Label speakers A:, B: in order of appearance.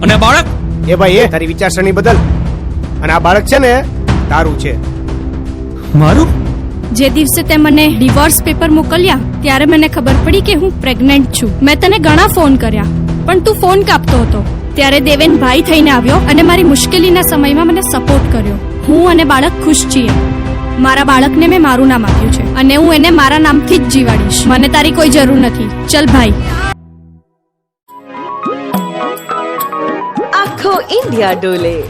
A: અને બાળક
B: એ ભાઈ એ તારી વિચારસરણી બદલ. અને આ બાળક છે ને તારું છે.
A: મારું?
C: જે દિવસે તે મને ડિવોર્સ પેપર મોકલ્યા ત્યારે મને ખબર પડી કે હું પ્રેગ્નન્ટ છું. મેં તને ઘણા ફોન કર્યા પણ તું ફોન કાપતો હતો. ત્યારે દેવેન ભાઈ થઈને આવ્યો અને મારી મુશ્કેલીના સમયમાં મને સપોર્ટ કર્યો. હું અને બાળક ખુશ છીએ. મારા બાળકને મેં મારું નામ આપ્યું છે અને હું એને મારા નામથી જ જીવાડીશ. મને તારી કોઈ જરૂર નથી. ચલ ભાઈ.
D: આખો ઇન્ડિયા ડોલે.